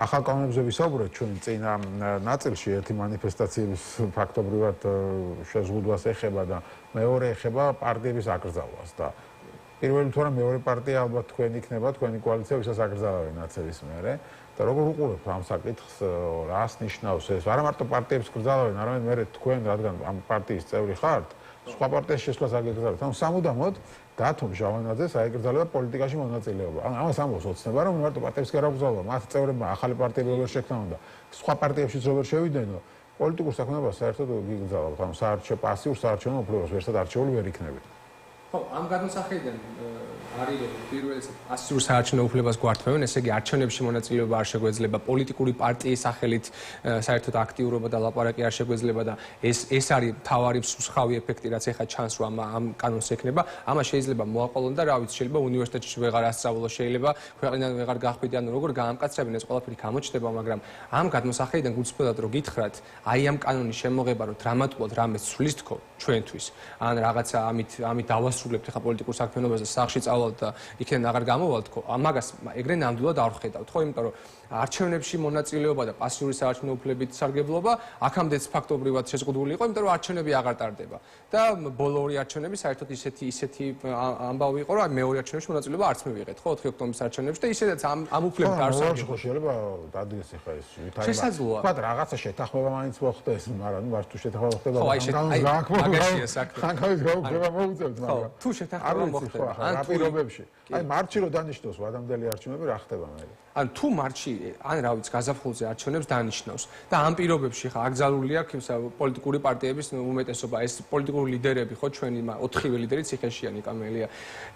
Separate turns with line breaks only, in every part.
ახალ კანონებზე ვისაუბრეთ ჩვენ წინა ნაწილში ერთი მანიფესტაციების ფაქტობრივად შეზღუდვას ეხება და მეორე ეხება პარტიების აკრძალვას და პირველი თუ არა მეორე პარტია ალბათ თქვენ იქნება თქვენი კოალიცია ვისაც აკრძალავენ ნაცების მერე და როგორ უყურებთ ამ საკითხს რას ნიშნავს ეს არა მარტო პარტიებს კრძალავენ არამედ მერე თქვენ რადგან ამ პარტიის წევრი ხართ სხვა პარტიას შესვლას აგეკრძალავთ ანუ სამუდამოდ დათომ ჟავანაძეს აეკრძალება პოლიტიკაში მონაწილეობა. ამას ამბობს ოცნება, რომ მარტო პარტიებს კი არ აკრძალვა, მათ წევრებმა ახალი პარტიები როგორ შექმნა უნდა. სხვა პარტიებშიც როგორ შევიდენო, პოლიტიკურ საქმიანობას საერთოდ გიგრძალავთ. ანუ საარჩევნო პასიურ საარჩევნო უფლებას ვერცად არჩეული ვერ იქნებით.
ხო, ამ გადმოსახედიდან არის რომ პირველს პასიურ საარჩევნო უფლებას გვართმევენ, ესე იგი არჩევნებში მონაწილეობა არ შეგვეძლება, პოლიტიკური პარტიის სახელით საერთოდ აქტიურობა და ლაპარაკი არ შეგვეძლება და ეს არის თავარი მსხავი ეფექტი, რაც ეხა ჩანს რომ ამ კანონს ექნება. ამას შეიძლება მოაყოლონ და რა ვიცი, შეიძლება უნივერსიტეტში ვეღარ ასწავლო, შეიძლება ქვეყნიდან ვეღარ გახვიდე, ანუ როგორ გაამკაცრებენ ეს ყველაფერი გამოჩნდება, მაგრამ ამ გადმოსახედიდან გულწრფელად რო გითხრათ, აი ამ კანონის შემოღება რომ დრამატულად რამე ცვლის თქო ჩვენთვის, ან რაღაცა ამით დავასრულებთ ხა პოლიტიკურ საქმიანობას და სახში წავალთ და იქიდან აღარ გამოვალთ ხო? მაგას ეგრე ნამდვილად არ ვხედავთ ხო? იმიტომ რომ არჩევნებში მონაწილეობა და პასიური საარჩევნო უფლებით სარგებლობა აქამდეც ფაქტობრივად შეზღუდული იყო, იმიტომ რომ არჩევნები აღარ ტარდება. და ბოლო ორი არჩევნები საერთოდ ისეთი ამბავი იყო, რომ მეორე არჩევნებში მონაწილეობა არც მივიღეთ, ხო? 4 ოქტომბრის არჩევნებში და ისედაც ამ უფლებით არ სარგებლობ.
შეიძლება დადგეს ახლა ეს ვითარება.
შესაძლოა.
თქვა რაღაცა შეთანხმება მაინც მოხდეს, მაგრამ ვარ თუ შეთანხმება ხდება,
მაგაშია საქმე.
ხანქავის გაუქმება მოუწევთ, მაგრამ
თუ შეთანხმება მოხდება,
ან პირობებში. აი მარტში რო დანიშნოს ვადამდელი არჩევნები რა ხდება მე?
ან თუ მარტში ან რა ვიცი გაზაფხულზე არჩევნებს დანიშნავს და ამ პირობებში ხა აკრძალული აქვს პოლიტიკური პარტიების უმეტესობა ეს პოლიტიკური ლიდერები ხო ჩვენი 4-ვე ლიდერი ციხეშიანი კამელია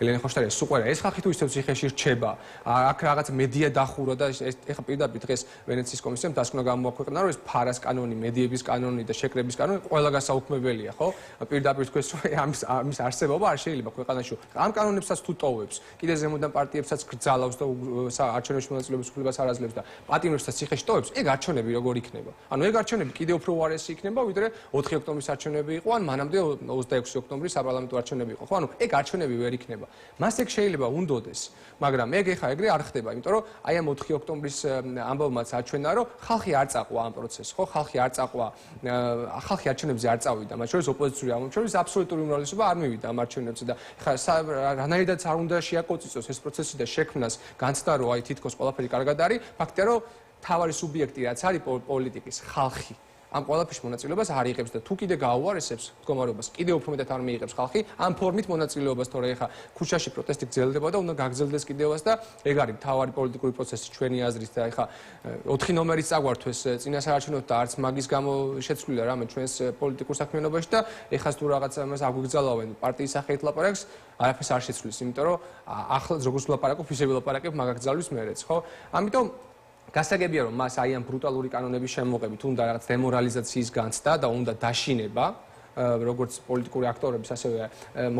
ელენე ხოშტარია სუყარა ეს ხალხი თუ ისევ ციხეში რჩება აქ რაღაც მედია დახურა და ეხა პირდაპირ დღეს ვენეციის კომისიამ დასკვნა გამოაქვეყნა რომ ეს ფარას კანონი მედიების კანონი და შეკრების კანონი ყველა გასაუქმებელია ხო პირდაპირ თქვენ რომ ამის არსებობა არ შეიძლება ქვეყანაში ამ კანონებსაც თუ ტოვებს კიდე ზემოდან პარტიებსაც გრძალავს და არჩევნებში მონაწილეობის უფლებას არ აძლევს და პატიმრებსაც ციხეში ტოვებს, ეგ არჩევნები როგორ იქნება? ანუ ეგ არჩევნები კიდევ უფრო უარესი იქნება, ვიდრე 4 ოქტომბრის არჩევნები იყო, ან მანამდე 26 ოქტომბრის საპარლამენტო არჩევნები იყო, ხო? ანუ ეგ არჩევნები ვერ იქნება. მას ეგ შეიძლება უნდოდეს, მაგრამ ეგ ეხა ეგრე არ ხდება, იმიტომ რომ აი ამ 4 ოქტომბრის ამბავმაც აჩვენა, რომ ხალხი არ წაყვა ამ პროცესს, ხო? ხალხი არ წაყვა, ხალხი არჩევნებზე არ წავიდა, მათ შორის ოპოზიციური ამომრჩევლის აბსოლუტური უმრავლესობა არ მივიდა ამ არჩევნებზე და ხა რანაირადაც არ უნდა შეაკოწიწოს ეს პროცესი და შექმნას განცდა რომ აი თითქოს ყველაფერი კარგად არის, ფაქტია რომ თავარი სუბიექტი რაც არის პოლიტიკის ხალხი ამ ყველაფერში მონაწილეობას არ იღებს და თუ კიდე გააუარესებს მდგომარეობას, კიდე უფრო მეტად არ მიიღებს ხალხი ამ ფორმით მონაწილეობას, თორე ეხა ქუჩაში პროტესტი გრძელდება და უნდა გაგრძელდეს კიდევაც და ეგ არის თავარი პოლიტიკური პროცესი ჩვენი აზრით და ეხა 4 ნომერიც წაგვართვეს წინასაარჩევნოდ და არც მაგის გამო შეცვლილა რამე ჩვენს პოლიტიკურ საქმიანობაში და ეხას თუ რაღაცა მას აგვიგზალავენ პარტიის სახელით ლაპარაკს არაფერს არ შეცვლის, იმიტომ რომ ახლა როგორც ვლაპარაკობ, ისევე ვლაპარაკებ მაგაგზალვის მერეც, ხო? ამიტომ გასაგებია რომ მას აი ამ ბრუტალური კანონების შემოღებით უნდა რაღაც დემორალიზაციის განცდა და უნდა დაშინება როგორც პოლიტიკური აქტორების ასევე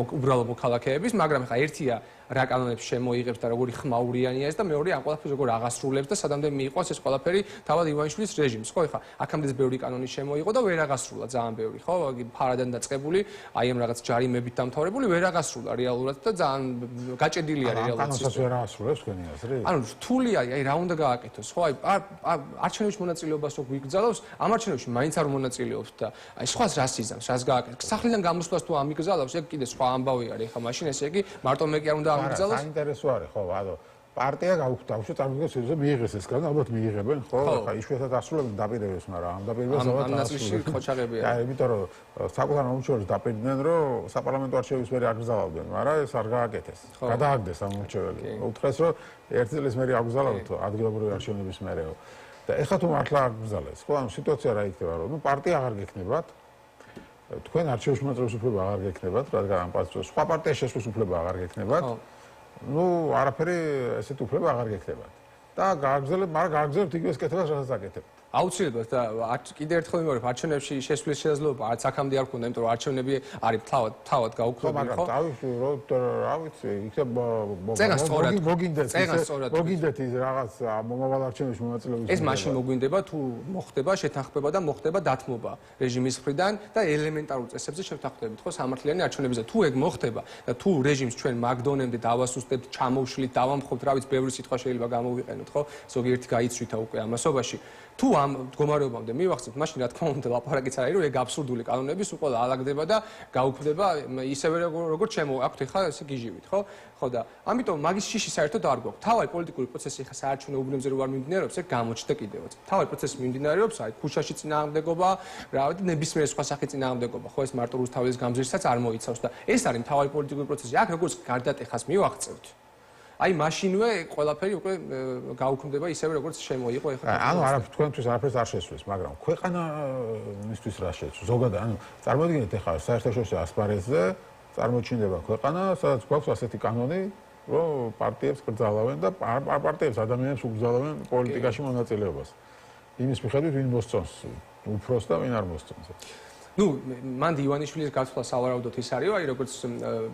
უბრალო მოქალაქეების, მაგრამ ხა ერთია რა კანონებს შემოიღებს და როგორი ხმაურიანია ეს და მეორე ამ ყველაფერს როგორ აღასრულებს და სადამდე მიიღოს ეს ყველაფერი თავად ივანიშვილის რეჟიმს, ხო? ხა აქამდეც ბევრი კანონი შემოიღო და ვერ აღასრულა ძალიან ბევრი, ხო? ფარადან დაწყებული, აი ამ რაღაც ჯარიმებით დამთავრებული ვერ აღასრულა რეალურად და ძალიან გაჭედილი არის რეალურად.
კანონსაც ვერ აღასრულებს თქვენი აზრით?
ანუ რთული არის, აი რა უნდა გააკეთოს, ხო? აი არჩევნებში მონაწილეობას რო გვიგზავნოს, ამ არჩევნებში მაინც არ მონაწილეობს და აი სხვას რას იზამს, რას გააკეთებს? სახლიდან გამოსვლას თუ ამიგზავნოს, ეგ კიდე სხვა ამბავი არის, ხა მაშინ ესე იგი მარტო მე კი არ უნდა
საინტერესო არის ხო, ანუ პარტია გავხდავშო წარმოგიდგენთ შეიძლება მიიღეს ეს კანონი, ალბათ მიიღებენ, ხო? ხა იშვიათად ასრულებენ დაპირებებს, მაგრამ ამ დაპირებებს ალბათ
ამ ნაწილში ხოჩაღებია.
აი, იმიტომ რომ საკუთარ მომრჩეველს დაპირდნენ, რომ საპარლამენტო არჩევნებს მერე აკრძალავდნენ, მაგრამ ეს არ გააკეთეს. გადააგდეს ამ მომრჩეველი. უთხრეს, რომ ერთი წლის მერე აკრძალავთ ადგილობრივი არჩევნების მერეო. და ეხლა თუ მართლა აკრძალეს, ხო? ანუ სიტუაცია რა იქნება, რომ პარტია აღარ გექნებათ. თქვენ არჩევნებში მონაწილეობის უფლება აღარ გექნებათ, რადგან ამ პარტიას სხვა პარტიას შესვლის უფლება აღარ გექნებათ. ნუ არაფერი ესეთი უფლება აღარ გექნებათ. და გააგრძელებთ, მაგრამ გააგრძელებთ იგივე კეთებას, რასაც აკეთებთ.
აუცილებლად და კიდევ ერთხელ ვიმეორებ, არჩევნებში შესვლის შესაძლებლობა არც აქამდე არ ქონდა, იმიტომ რომ არჩევნები არის თავად გაუქმებული, ხო?
რა ვიცი, იქნებ მოგინდეთ ის რაღაც მომავალ არჩევნებში მონაწილეობის.
ეს მაშინ მოგვინდება თუ მოხდება შეთანხმება და მოხდება დათმობა რეჟიმის მხრიდან და ელემენტარულ წესებზე შევთანხმდებით, ხო, სამართლიანი არჩევნებზე. თუ ეგ მოხდება და თუ რეჟიმს ჩვენ მაგდონემდე დავასუსტებთ, ჩამოვშლით, დავამხობთ, რა ვიცი, ბევრი სიტყვა შეიძლება გამოვიყენოთ, ხო? ზოგიერთი გაიცვითა უკვე ამასობაში. თუ ამ მდგომარეობამდე მივახცევთ, მაშინ რა თქმა უნდა ლაპარაკიც არის, რომ ეგ აბსურდული კანონების უყოლა ალაგდება და გაუქმდება ისევე როგორც შემოაქვთ ხა ესე გიჟივით, ხო? ხო და ამიტომ მაგის შიში საერთოდ არ გვაქვს. თავი პოლიტიკური პროცესი ხა საარჩევნო უბნებზე რო არ მიმდინარეობს, ეგ გამოჩნდა კიდევაც. თავი პროცესი მიმდინარეობს, აი ქუჩაში წინააღმდეგობა, რა ვიცი, ნებისმიერ სხვა სახის წინააღმდეგობა, ხო ეს მარტო რუსთაველის გამზირსაც არ მოიცავს და ეს არის თავი პოლიტიკური პროცესი. აქ როგორც გარდატეხას მივახცევთ. აი მაშინვე ყველაფერი უკვე გაუქმდება ისევე როგორც შემოიყო ეხლა.
ანუ თქვენთვის არაფერს არ შესვლის, მაგრამ ქვეყანისთვის რა შეცვლის? ზოგადად, ანუ წარმოიდგინეთ ეხლა საერთაშორისო ასპარეზზე წარმოჩინდება ქვეყანა, სადაც გვაქვს ასეთი კანონი, რომ პარტიებს კრძალავენ და პარტიებს ადამიანებს უკრძალავენ პოლიტიკაში მონაწილეობას. იმის მიხედვით ვინ მოსწონს უფროს და ვინ არ მოსწონს.
ნუ მანდი ივანიშვილის გაცვლა სავარაუდოდ ის არის, აი როგორც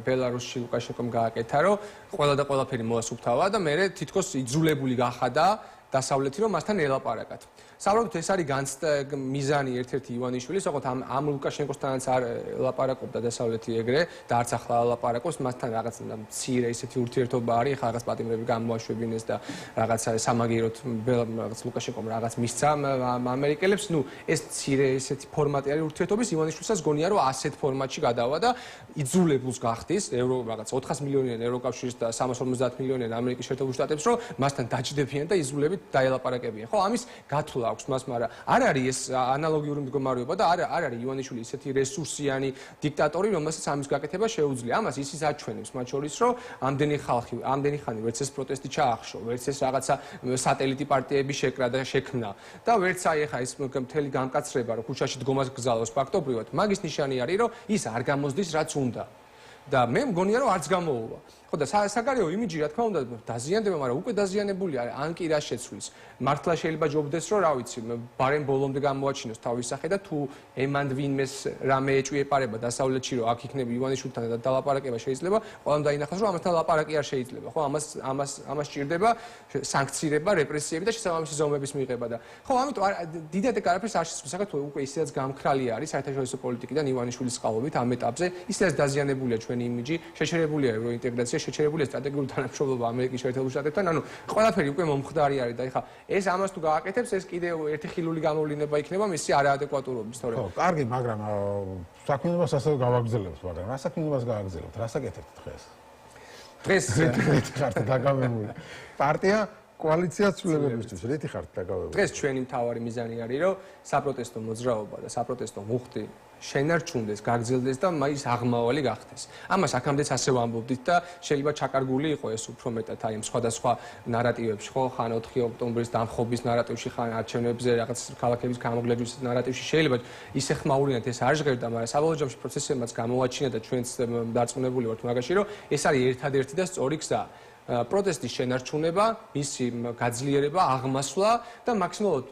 ბელარუსში ლუკაშენკომ გააკეთა, რომ ყველა და ყველაფერი მოასუფთავა და მე თითქოს იძულებული გახადა დასავლეთი რომ მასთან ელაპარაკათ. სავარაუდოდ ეს არის მიზანი ერთ-ერთი ივანიშვილის, ოღონდ ამ ლუკაშენკოსთანაც არ ელაპარაკობდა დასავლეთი ეგრე და არც ახლა ელაპარაკობს, მასთან რაღაც მცირე ისეთი ურთიერთობა არის, ხა რაღაც პატიმრები გამოაშვებინეს და რაღაც სამაგიეროდ რაღაც ლუკაშენკომ რაღაც მისცა ამერიკელებს, ნუ ეს მცირე ისეთი ფორმატი არის ურთიერთობის, ივანიშვილსაც გონია რომ ასეთ ფორმატში გადავა და იძულებულს გახდის რაღაც 400 მილიონიან ევროკავშირს და 350 მილიონიან ამერიკის შეერთებულ შტატებს, რომ მასთან დაჯდებიან და იძულებით დაელაპარაკებიან. ხო, ამის გათვლა აქვს მას, მაგრამ არ არის ეს ანალოგიური მდგომარეობა და არ არის ივანიშვილი ისეთი რესურსიანი დიქტატორი, რომელსაც ამის გაკეთება შეუძლია. ამას ისიც აჩვენებს, მათ შორის, რომ ამდენი ხანი ვერც ეს პროტესტი ჩაახშო, ვერც ეს რაღაცა სატელიტი პარტიები შეკრა და შექმნა და ვერც აი ახლა ეს მთელი გამკაცრება, რომ ქუჩაში დგომას გზავნოს ფაქტობრივად, მაგის ნიშანი არის, რომ ის არ გამოსდის რაც უნდა. და მე მგონია რომ არც გამოუვა. ხო და საგარეო იმიჯი რა თქმა უნდა დაზიანდება, მაგრამ უკვე დაზიანებული არის, ან კი რა შეცვლის. მართლა შეიძლება ჯობდეს რომ რა ვიცი, ბარემ ბოლომდე გამოაჩინოს თავის სახე და თუ ემანდ ვინმეს რამე ეჭვიეპარება დასავლეთში რომ აქ იქნება ივანიშვილთან და დალაპარაკება შეიძლება, ყველამ დაინახოს რომ ამასთან ლაპარაკი არ შეიძლება. ხო, ამას ჭირდება სანქციირება, რეპრესიები და შესაბამისი ზომების მიღება და ხო, ამიტომ დიდად არაფერს არ შეცვლის. საქართველოს უკვე ისედაც გამქრალი არის საერთაშორისო პოლიტიკიდან ივანიშვილის წყალობით ამ ეტაპზე, ისედაც დაზიანებულია ჩვენი იმიჯი, შეჩერებულია ევროინტეგრაცია, შეჩერებულია სტრატეგიული თანამშრომლობა ამერიკის შეერთებულ შტატებთან, ანუ ყველაფერი უკვე მომხდარი არის და ეხლა ეს ამას თუ გააკეთებს, ეს კიდევ ერთი ხილული გამოვლინება იქნება მისი არაადეკვატურობის, თორემ.
ხო, კარგი, მაგრამ საქმიანობას ასევე გავაგრძელებთ, მაგრამ რა საქმიანობას გააგრძელებთ? რა საკეთებთ დღეს?
დღეს
ხართ დაგავებული. პარტია კოალიცია ცვლილებებისთვის რითი ხართ დაგავებული?
დღეს ჩვენი მთავარი მიზანი არის, რომ საპროტესტო მოძრაობა და საპროტესტო მუხტი შენარჩუნდეს, გაგრძელდეს და ის აღმავალი გახდეს. ამას აქამდეც ასე ვამბობდით და შეიძლება ჩაკარგული იყო ეს უფრო მეტად აი სხვადასხვა ნარატივებში, ხო, ხან 4 ოქტომბრის დამხობის ნარატივში, ხან არჩევნებზე რაღაც ქალაქების გამოგლების ნარატივში შეიძლება ისე ხმაურინათ ეს არ ჟღერდა, მაგრამ საბოლოო ჯამში პროცესებმაც გამოაჩინა და ჩვენც დარწმუნებული ვართ მაგაში, რომ ეს არის ერთადერთი და სწორი გზა. პროტესტის შენარჩუნება, მისი გაძლიერება, აღმასვლა და მაქსიმალურად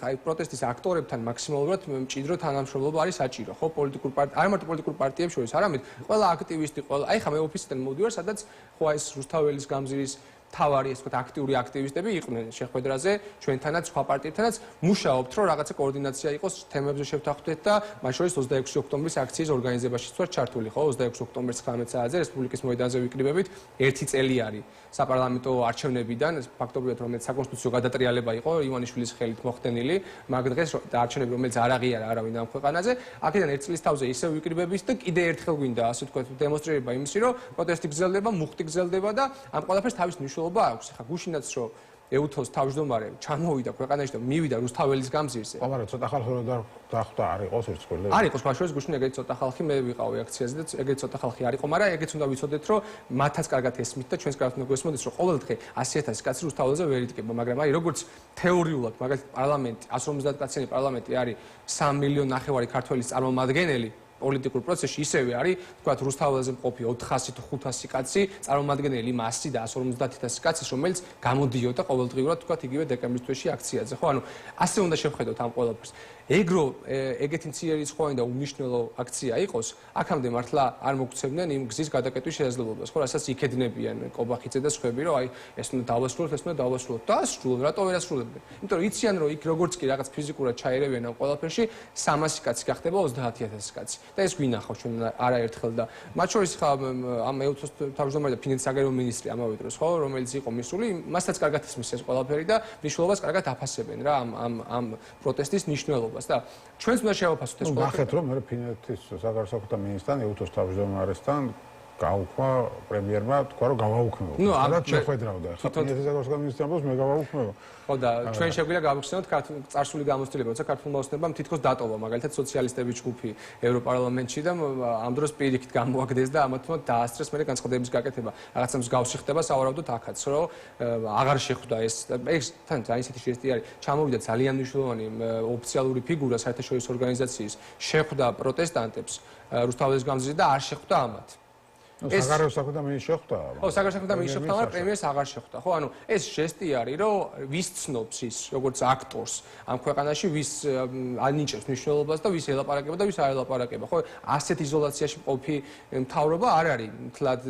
აი პროტესტის აქტორებთან მაქსიმალურად მჭიდრო თანამშრომლობა არის საჭირო, ხო, პოლიტიკურ არ მარტო პოლიტიკურ პარტიებს შორის, არამედ ყველა აქტივისტი, ყველა აი ხა მე ოფისიდან მოვდივარ, სადაც ხო ეს რუსთაველის გამზირის თავარი, ასე ვთქვათ, აქტიური აქტივისტები იყვნენ შეხვედრაზე, ჩვენთანაც, სხვა პარტიებთანაც მუშაობთ, რომ რაღაცა კოორდინაცია იყოს, თემებზე შევთანხმდეთ და მათ შორის 26 ოქტომბრის აქციის ორგანიზებაშიც ვარ ჩართული, ხო, 26 ოქტომბრის 19 საათზე რესპუბლიკის მოედანზე ვიკრიბებით, 1 წელი არის საპარლამენტო არჩევნებიდან, ფაქტობრივად რომელიც საკონსტიტუციო გადატრიალება იყო ივანიშვილის ხელით მოხდენილი, მაგ დღეს არჩევნები, რომელიც არ აღიარა არავინ ამ ქვეყანაზე, აქედან 1 წლის თავზე ისევ ვიკრიბებით და კიდე ერთხელ გვინდა, ასე ვთქვათ, დემონსტრირება იმისი, რომ პროტესტი გრძელდება, მუხტი გრძელდება და ამ ყველაფერს თავის მნიშვნელობა აქვს. ხა გუშინაც რომ ეუთოს თავმჯდომარე ჩამოვიდა ქვეყანაში და მივიდა რუსთაველის გამზირზე.
ხო, მაგრამ ცოტა ხალხი რომ დახვდა არ იყოს ერთგვარი.
არ იყოს, მათ შორის გუშინ ეგეთი ცოტა ხალხი მე ვიყავი აქციაზე და ეგეთი ცოტა ხალხი არ იყო, მაგრამ ეგეც უნდა ვიცოდეთ, რომ მათაც კარგად ესმით და ჩვენს კარგად უნდა გვესმოდეს, რომ ყოველდღე 100,000 კაცი რუსთაველზე ვერ იდგება, მაგრამ აი როგორც თეორიულად, მაგალითად პარლამენტი 150 კაციანი პარლამენტი არის 3,5 მილიონი ქართველის წარმომადგენელი პოლიტიკურ პროცესში ისევე არის, თქვათ, რუსთაველზე მყოფი 400 თუ 500 კაცი, წარმომადგენელი მასი და 150.000 კაცის, რომელიც გამოდიოდა ყოველდღიურად, თქვათ, იგივე დეკემბრის თვეში აქციაზე, ხო? ანუ ასე უნდა შევხედოთ ამ ყველაფერს. ეგეთი მცირერიცხოვანი და უმნიშვნელო აქცია იყოს, აქამდე მართლა არ მოგვცემდნენ იმ გზის გადაკეტვის შესაძლებლობას, ხო, რასაც იქედნებიან კობახიძე და სხვები, რომ აი ეს უნდა დავასრულოთ, ეს უნდა დავასრულოთ. დაასრულოთ, რატო ვერ ასრულებდნენ? იმიტომ რომ იციან, რომ იქ როგორც კი რაღაც ფიზიკურად ჩაერევიან ამ ყველაფერში, 300 კაცი გახდება 30.000 კაცი. და ეს გვინახავ ჩვენ არაერთხელ და მათ შორის ხა ამ ეუთოს თავმჯდომარე და ფინანსის საგარეო მინისტრი ამავე დროს, ხო, რომელიც იყო მისული, მასაც კარგად ისმის ეს ყველაფერი და მნიშვნელობას კარგად აფასებენ რა ამ პროტესტის მნიშვნელობას. და ჩვენც უნდა შევაფასოთ ეს ყველაფერი.
ნახეთ რომ მე ფინეთის საგარეო საქმეთა მინისტრთან ეუთოს თავმჯდომარესთან გაუქმა პრემიერმა თქვა რომ გავაუქმებო. სადაც შეხვედრავდა. ხა ფინეთის საგარეო საქმეთა მინისტრმა მე გავაუქმებო.
ხო და ჩვენ შეგვიძლია გავიხსენოთ წარსული გამოცდილება, როცა ქართულმა ოცნებამ თითქოს დატოვა მაგალითად სოციალისტების ჯგუფი ევროპარლამენტში და ამ დროს პირიქით გამოაგდეს და ამათ დაასწრეს მე განცხადების გაკეთება. რაღაცა მსგავსი ხდება სავარაუდოდ აქაც, რომ აღარ შეხვდა ეს თან ძალიან ისეთი ჟესტი არის. ჩამოვიდა ძალიან მნიშვნელოვანი ოფიციალური ფიგურა საერთაშორისო ორგანიზაციის, შეხვდა პროტესტანტებს რუსთაველის გამზირზე და არ შეხვდა ამათ.
საგარეო საქმეთა მინისტრს შეხვდა.
ხო, საგარეო საქმეთა მინისტრს შეხვდა, მაგრამ პრემიერს აღარ შეხვდა. ხო, ანუ ეს ჟესტი არის, რომ ვის ცნობს ის, როგორც აქტორს ამ ქვეყანაში, ვის ანიჭებს მნიშვნელობას და ვის ელაპარაკება და ვის არ ელაპარაკება. ხო, ასეთ იზოლაციაში მყოფი მთავრობა არ არის, თლად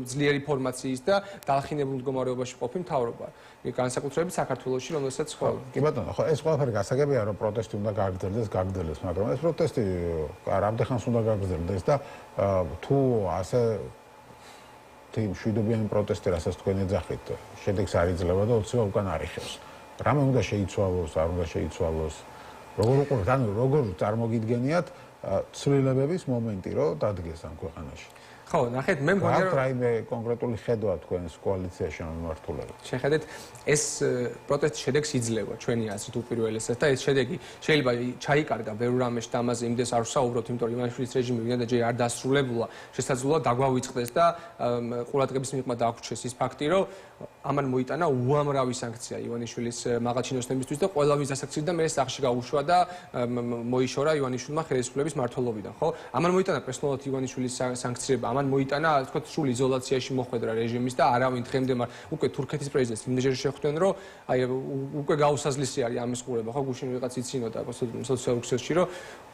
ძლიერი ფორმაციის და დალხინებულ მდგომარეობაში მყოფი მთავრობა. განსაკუთრებით საქართველოში, რომელსაც ხო.
კი ბატონო, ხო, ეს ყველაფერი გასაგებია, რომ პროტესტი უნდა გაგრძელდეს, მაგრამ ეს პროტესტი რამდენხანს უნდა გაგრძელდეს და თუ ასე თი მშვიდობიანი პროტესტი, რასაც თქვენ ეძახით, შედეგს არ იძლევა და ოცნება უკან არიხევს. რამე უნდა შეიცვალოს, არ უნდა შეიცვალოს. როგორ წარმოგიდგენიათ ცვლილებების მომენტი, რომ დადგეს ამ ქვეყანაში?
ხო, ნახეთ, მე მგონია
რომ რაიმე კონკრეტული ხედვა თქვენს კოალიციაში მიმართულებით.
შეხედეთ, ეს პროტესტის შედეგს იძლევა ჩვენი აზრით უპირველესად და ეს შედეგი შეიძლება ჩაიკარგა ბევრ რამეში და ამაზე იმდეს არ ვსაუბრობთ, იმიტომ რომ ივანიშვილის რეჟიმი ვინაიდან ჯერ არ დასრულებულა, შესაძლოა დაგვავიწყდეს და ყურადღების მიღმა დაგვჩეს ის ფაქტი, რომ ამან მოიტანა უამრავი სანქცია ივანიშვილის მაღალჩინოსნებისთვის და ყველა ვიზა საქციელი და მე სახში გაუშვა და მოიშორა ივანიშვილმა ხელისუფლების მმართველობიდან, ხო? ამან მოიტანა პერსონალურად ივანიშვილის სანქციები, ამან მოიტანა, ასე ვთქვათ, სრულ იზოლაციაში მოხვედრა რეჟიმის და არავინ დღემდე უკვე თურქეთის პრეზიდენტს იმდენჯერ შეხვდნენ, რომ აი უკვე გაუსაზლისი არის ამის ყურება, ხო? გუშინ ვიღაც იცინოდა სოციალურ ქსელში, რომ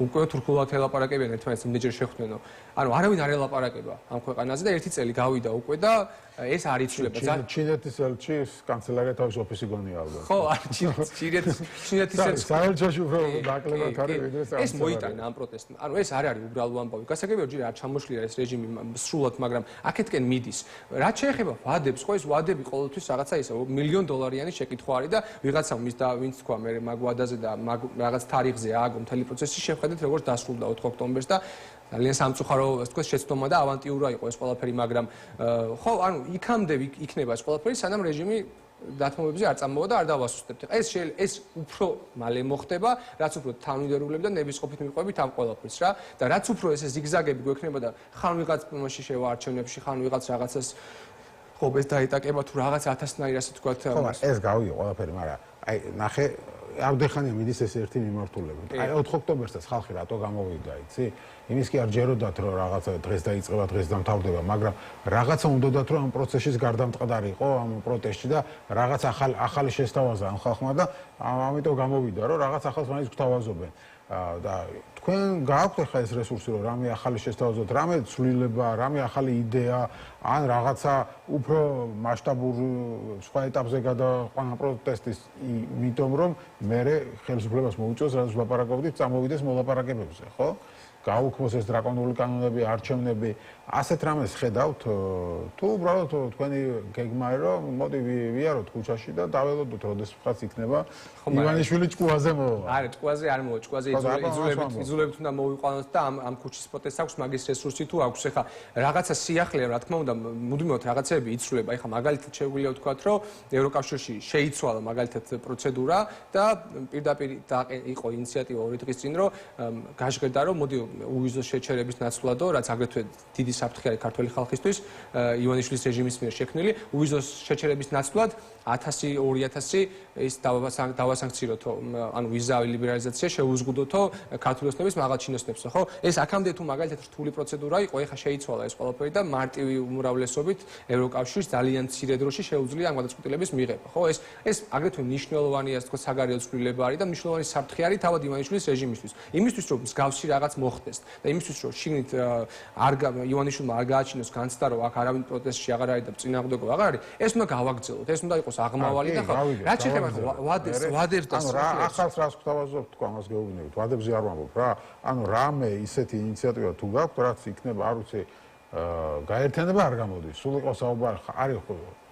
უკვე თურქულად ელაპარაკებიან ერთმანეთს იმდენჯერ შეხვდნენო. ანუ არავინ არ ელაპარაკება ამ ქვეყანაზე და ერთი წელი გავიდა უკვე და ეს არ იცვლება.
ჩინეთის ელჩის კანცელარია თავის ოფისი გონია ალბათ.
ხო, ჩინეთის ელჩი
საელჩოში უფრო დაკლებად არის ვიდრე საელჩი.
ეს მოიტანა ამ პროტესტმა. ანუ ეს არ არის უბრალო ამბავი. გასაგებია ჯერ არ ჩამოშლია ეს რეჟიმი სრულად, მაგრამ აქეთკენ მიდის. რაც შეეხება ვადებს, ხო ეს ვადები ყოველთვის რაღაცა ისე $1,000,000 შეკითხვა არის და ვიღაცამ მის და ვინც თქვა მე მაგ ვადაზე და მაგ რაღაც თარიღზე ააგო მთელი პროცესი შეხედეთ როგორც დასრულდა 4 ოქტომბერს და ძალიან სამწუხარო, ასე ვთქვათ, შეცდომა და ავანტიურა იყო ეს ყველაფერი, მაგრამ ხო, ანუ იქამდე იქნება ეს ყველაფერი, სანამ რეჟიმი დათმობებზე არ წამოვა და არ დავასუსტებთ. ეს უფრო მალე მოხდება, რაც უფრო თანმიმდევრულებით და ნებისყოფით მიყვებით ამ ყველაფერს რა. და რაც უფრო ეს ზიგზაგები გვექნება და ხან ვიღაც მომაში შევა არჩევნებში, ხან ვიღაც რაღაცას ხობეს დაიტაკება თუ რაღაც ათასნაირ ასე ვთქვათ.
ხო, ეს გავიგე ყველაფერი, მაგრამ აი ნახე ამდენხანია მიდის ეს ერთი მიმართულება. აი 4 ოქტომბერსაც ხალხი რატო გამოვიდა, იცი? იმის კი არ ჯეროდათ რომ რაღაცა დღეს დაიწყება, დღეს დამთავრდება, მაგრამ რაღაცა უნდათ რომ ამ პროცესის გარდამტყდარიყო ამ პროტესტში და რაღაც ახალი შესთავაზა ამ ხალხმა და ამიტომ გამოვიდა რომ რაღაც ახალს მაინც გვთავაზობენ. და თქვენ გააქვთ ახლა ეს რესურსი რომ რამე ახალი შესთავაზოთ, რამე ცვლილება, რამე ახალი იდეა, ან რაღაცა უფრო მასშტაბურ სხვა ეტაპზე გადაყვანა პროტესტის, იმიტომ რომ მე ხელისუფლებას მოუწევს, რაც ვლაპარაკობდით, წამოვიდეს მოლაპარაკებებზე, ხო? გაუქმოს ეს დრაკონული კანონები, არჩევნები, ასეთ რამეს ხედავთ, თუ უბრალოდ თქვენი გეგმაა რომ მოდი ვიაროთ ქუჩაში და დაველოდოთ, როდესაც იქნება ივანიშვილი ჭკუაზე მოვა.
არა, ჭკუაზე არ მოვა, ჭკუაზე იძულებით უნდა მოვიყვანოთ და ამ ქუჩის პროტესტს აქვს მაგის რესურსი თუ აქვს. ეხლა რაღაცა სიახლეა, რა თქმა უნდა, მუდმივად რაღაცეები იცვლება. ეხლა მაგალითად შეგვიძლია ვთქვათ, რომ ევროკავშირში შეიცვალა მაგალითად პროცედურა და პირდაპირ იყო ინიციატივა 2 დღის წინ, რომ გაჟღერდა, რომ მოდი უვიზო შეჩერების ნაცვლადო, რაც აგრეთვე დიდი საფრთხე არის ქართული ხალხისთვის, ივანიშვილის რეჟიმის მიერ შექმნილი, უვიზო შეჩერების ნაცვლად 1000-2000 ის დავასანქციროთო, ანუ ვიზა ლიბერალიზაცია შეუზღუდოთო ქართული ოცნების მაღალ ჩინოსნებსო, ხო? ეს აქამდე თუ მაგალითად რთული პროცედურა იყო, ეხლა შეიცვალა ეს ყველაფერი და მარტივი უმრავლესობით ევროკავშირს ძალიან მცირე დროში შეუძლია ამ გადაწყვეტილების მიღება, ხო? ეს აგრეთვე მნიშვნელოვანი ასე თქო საგარეო ცვლილება არის და მნიშვნელოვანი საფრთხე არის თავად ივანიშვილის რეჟიმისთვის. იმისთვის რომ მსგავსი რაღაც მოხდეს და იმისთვის რომ შიგნით ივანიშვილმა არ გააჩინოს განცდა რომ აქ არავინ პროტესტში აღარ არის და წინააღმდეგობა აღარ არის, ეს უნდა გავაგრძელოთ. ეს უნდა იყოს აღმავალი და ხო? რაც შეეხება ვადებს და
ახალს რას გვთავაზობთ თქვა ამას გეუბნებით. ვადებზე არ ვამბობ რა. ანუ რამე ისეთი ინიციატივა თუ გაქვთ, რაც იქნება, არ ვიცი, გაერთიანება არ გამოდის. სულ იყო საუბარი, არის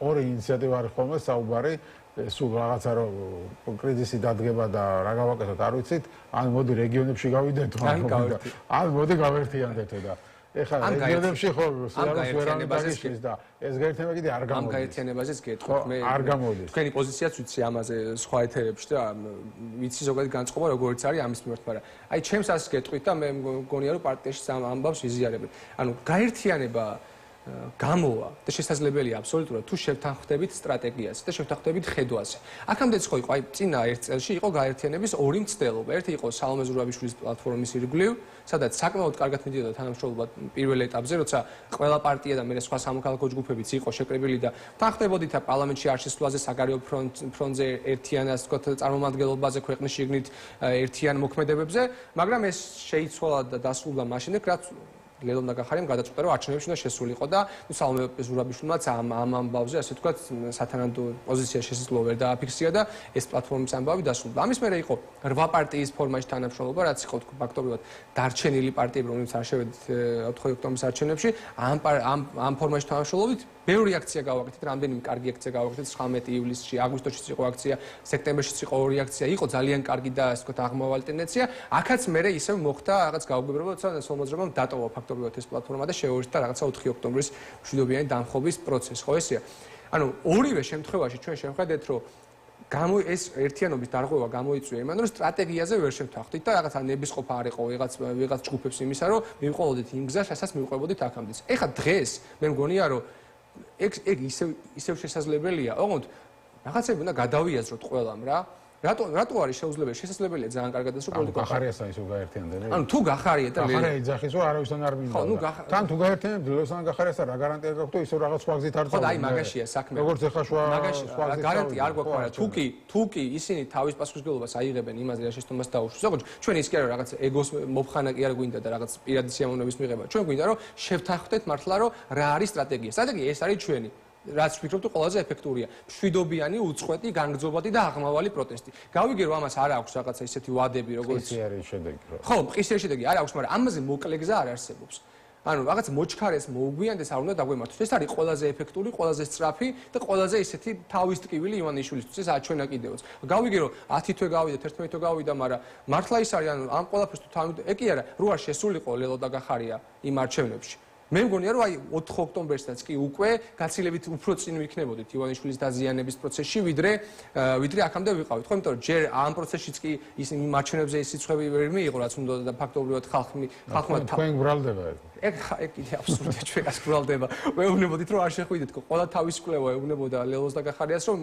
ორი ინიციატივა არის ხოლმე საუბარი, სულ რაღაცა რომ კრიზისი დადგება და რა გავაკეთოთ, არ ვიცით, ან მოდი რეგიონებში გავიდეთ, ან მოდი გავერთიანდეთო და ეხლა რეგიონებში ხო სიაროს ვერან დაგიშლის და ეს გაერთიანება კიდე არ გამოდის.
ამ გაერთიანებაზეც გეტყვით მე
არ გამოდის.
თქვენი პოზიციაც ვიცი ამაზე სხვა ეთერებში და ვიცი ზოგადად განწყობა როგორიც არის ამის მიმართ, მაგრამ აი ჩემს ასე გეტყვით და მე მგონია რომ პარტიაში ამ ამბავს იზიარებენ. ანუ გაერთიანება გამოვა და შესაძლებელია აბსოლუტურად თუ შევთანხმდებით სტრატეგიას და შევთანხმდებით ხედვაზე. აქამდეც ხო იყო, აი წინა ერთ წელში იყო გაერთიანების ორი მცდელობა. ერთი იყო სალომე ზურაბიშვილის პლატფორმის ირგვლივ, სადაც საკმაოდ კარგად მიდიოდა თანამშრომლობა პირველ ეტაპზე, როცა ყველა პარტია და მე სხვა სამოქალაქო ჯგუფებიც იყო შეკრებილი და თანხმდებოდით პარლამენტში არ შესვლაზე, საგარეო ფრონტზე ერთიან ასე ვთქვათ წარმომადგენლობაზე ქვეყნის შიგნით ერთიან მოქმედებებზე, მაგრამ ეს შეიცვალა და დასრულდა მაშინ, რაც ლელონ ნაგახარიმ გადაწყვეტა რომ არჩევნებში უნდა შესულიყო და სალომე ზურაბიშვილმაც ამ ამბავზე ასე ვთქვათ სათანადო პოზიცია შესაძლოა ვერ დააფიქსირა და ეს პლატფორმის ამბავი დასრულდა. ამის მერე იყო 8 პარტიის ფორმაში თანამშრომლობა, რაც იყო ფაქტობრივად დარჩენილი პარტიები, რომლებიც არ შევედით 4 ოქტომბრის არჩევნებში, ამ ფორმაში თანამშრომლობით ბევრი აქცია გავაკეთეთ, რამდენიმე კარგი აქცია გავაკეთეთ 19 ივლისში, აგვისტოშიც იყო აქცია, სექტემბერშიც იყო ორი აქცია, იყო ძალიან კარგი და ასე ვთქვათ აღმავალი ტენდენცია. აქაც მერე ისევ მოხდა რაღაც გაუგებრობა, როცა სოლმაზრებამ დატოვა ფაქტობრივად ეს პლატფორმა და შეუერთდა რაღაცა 4 ოქტომბრის მშვიდობიანი დამხობის პროცესი, ხო ესეა? ანუ ორივე შემთხვევაში ჩვენ შევხედეთ, რომ ეს ერთიანობის დარღვევა გამოიწვია იმან, რომ სტრატეგიაზე ვერ შევთანხმდით და რაღაცა ნებისყოფა არ იყო ვიღაც ჯგუფებს იმისა, რომ მივყოლოდით იმ გზას, რასაც მივყვებოდით აქამდეც. ეხლა დღეს მე მგონია, რომ ეგ ისევ შესაძლებელია, ოღონდ რაღაცები უნდა გადავიაზროთ ყველამ რა. რატო არის შესაძლებელია ძალიან კარგად ეს პოლიტიკა.
გახარიასთან ისო გაერთიანდნენ.
ანუ თუ გახარიეთ და
გახარია იძახის რომ არავისთან არ მინდა. თან თუ გაერთიანებთ ლელოსთან გახარიასთან რა გარანტია გაქვთ რომ ისო რაღაც სხვა გზით არ წავიდეთ.
ხო და აი მაგაშია საქმე.
როგორც ეხა სხვა გზით
გარანტია არ გვაქვს, მაგრამ თუ კი ისინი თავის პასუხისმგებლობას აიღებენ იმაზე რა შეცდომას დაუშვეს. ზოგადად ჩვენ ის კი არა რაღაც ეგოს მოფხანა კი არ გვინდა და რაღაც პირადი სიამოვნების მიღება. ჩვენ გვინდა რომ შევთანხმდეთ მართლა რომ რა არის სტრატეგია. სტრატეგია ეს არის ჩვენი. რაც ვფიქრობ თუ ყველაზე ეფექტურია. მშვიდობიანი, უწყვეტი, განგრძობადი და აღმავალი პროტესტი. გავიგე რომ ამას არ აქვს რაღაცა ისეთი ვადები, როგორც
ის არის შედეგი.
ხო, მყისიერი შედეგი არ აქვს, მაგრამ ამაზე მოკლე გზა არ არსებობს. ანუ რაღაც მოჩქარეს მოუგვიანდეს არ უნდა დაგვემართოს. ეს არის ყველაზე ეფექტური, ყველაზე სწრაფი და ყველაზე ისეთი თავის ტკივილი ივანიშვილისთვის. ეს აჩვენა კიდევაც. გავიგე რომ 10 თვე გავიდა, 11 თვე გავიდა, მაგრამ მართლა ის არის, ანუ ამ ყველაფერს თუ თავი ეკი არა, რო არ შესულიყო ლელო და გახარია იმ არჩევნებში. მე მგონია რომ აი 4 ოქტომბერსაც კი უკვე გაცილებით უფრო წინ ვიქნებოდით ივანიშვილის დაზიანების პროცესში ვიდრე აქამდე ვიყავით. ხო, იმიტომ რომ ჯერ ამ პროცესშიც კი ისინი მარჩენებზე ის სიცხები ვერ მიიღო, რაც უნდა და ფაქტობრივად ხალხმა
თქვენ გბრალდება
ეგ კიდე აბსურდია ჩვენას გბრალდება. ვეუბნებოდით რომ არ შეხვიდეთ, ყველა თავის კვლევა ეუბნებოდა ლელოს და გახარიას რომ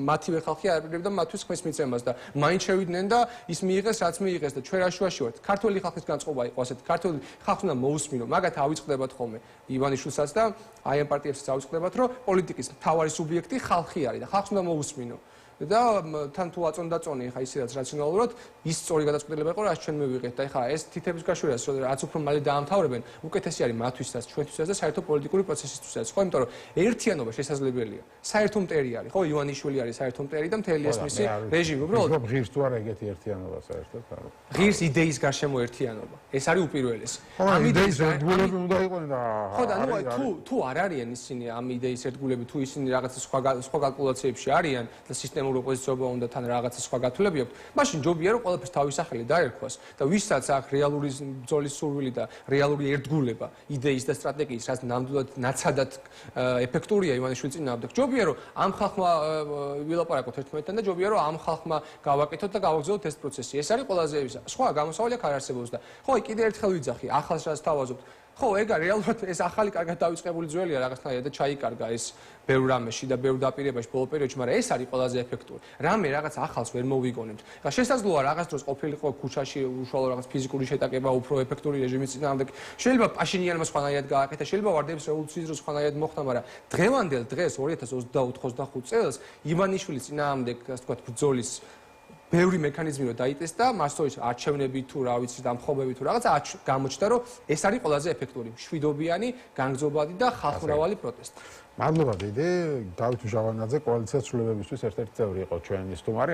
მათივე ხალხი არ აპირებდა მათთვის ხმის მიწემას და მაინც შევიდნენ და ის მიიღეს რაც მიიღეს და ჩვენ რაშუაში ვართ. ქართული ხალხის განწყობა იყო ასეთი, ქართული ხალხს უნდა მოусმინო, მაგათ ავიწყდებათ ხოლმე ივანიშვილსაც და აი ამ პარტიებსაც ავიწყდებათ, რომ პოლიტიკის მთავარი სუბიექტი ხალხი არის და ხალხს უნდა მოусმინო. და თან თუ აწონდაწონი ხა ისედაც რაციონალურად ის სწორი გადაწყვეტილება იყო, რაც ჩვენ მივიღეთ და ხა ეს თითების გაშვერას რაც უფრო მალე დაამთავრებენ, უკეთესი არის მათთვისაც, ჩვენთვისაც და საერთო პოლიტიკური პროცესისთვისაც. ხო, იმიტომ რომ ერთიანობა შესაძლებელია. საერთო მტერი არის, ხო, ივანიშვილი არის საერთო მტერი და მთელი ეს მისი რეჟიმი უბრალოდ
ღირს თუ არა ეგეთი ერთიანობა საერთოდ არა.
ღირს იდეის გარშემო ერთიანობა. ეს არის უპირველესი.
ამ იდეის ერთგულები უნდა იყვნენ და
ხო და ნუ თუ არ არიან ისინი ამ იდეის ერთგულები, თუ ისინი რაღაც სხვა კალკულაციებში არიან და სისტემა სისტემური ოპოზიციობა უნდა თან რაღაცა სხვა გათვლები აქვს, მაშინ ჯობია რომ ყველაფერს თავის სახელი დაერქვას და ვისაც აქვს რეალური ბრძოლის სურვილი და რეალური ერთგულება იდეის და სტრატეგიის, რაც ნამდვილად ნაცადად ეფექტურია ივანიშვილის წინააღმდეგ. ჯობია რომ ამ ხალხმა ვილაპარაკოთ ერთმანეთთან და ჯობია რომ ამ ხალხმა გავაკეთოთ და გავაგზავნოთ ეს პროცესი. ეს არის ყველაზე სხვა გამოსავალი აქ არ არსებობს და ხო, კიდე ერთხელ ვიძახი, ახალს რაც თავაზობთ. ხო, ეგა რეალურად ეს ახალი კარგად დავიწყებული ძველია რაღაცნაირად და ჩაიკარგა ეს ბევრ რამეში და ბევრ დაპირებაში ბოლო პერიოდში, მაგრამ ეს არის ყველაზე ეფექტური. რამე რაღაც ახალს ვერ მოვიგონებთ. ხა შესაძლოა რაღაც დროს ყოფილიყო ქუჩაში უშუალო რაღაც ფიზიკური შეტაკება უფრო ეფექტური რეჟიმის წინააღმდეგ. შეიძლება პაშინიანმა სხვანაირად გააკეთა, შეიძლება ვარდების რევოლუციის დროს სხვანაირად მოხდა, მაგრამ დღევანდელ დღეს 2024-25 წელს ივანიშვილის წინააღმდეგ, ასე ვთქვათ, ბრძოლის ბევრი მექანიზმი რომ დაიტესტა, მასწავლებლის არჩევნები თუ რა ვიცი, დამხობები თუ რაღაცა გამოჩნდა, რომ ეს არის ყველაზე ეფექტური, მშვიდობიანი, განგრძობადი და ხალხმრავალი პროტესტი.
მადლობა დიდი, დავით ჟავანაძე, კოალიციას ცვლილებებისთვის ერთ-ერთი წევრი იყო ჩვენი სტუმარი.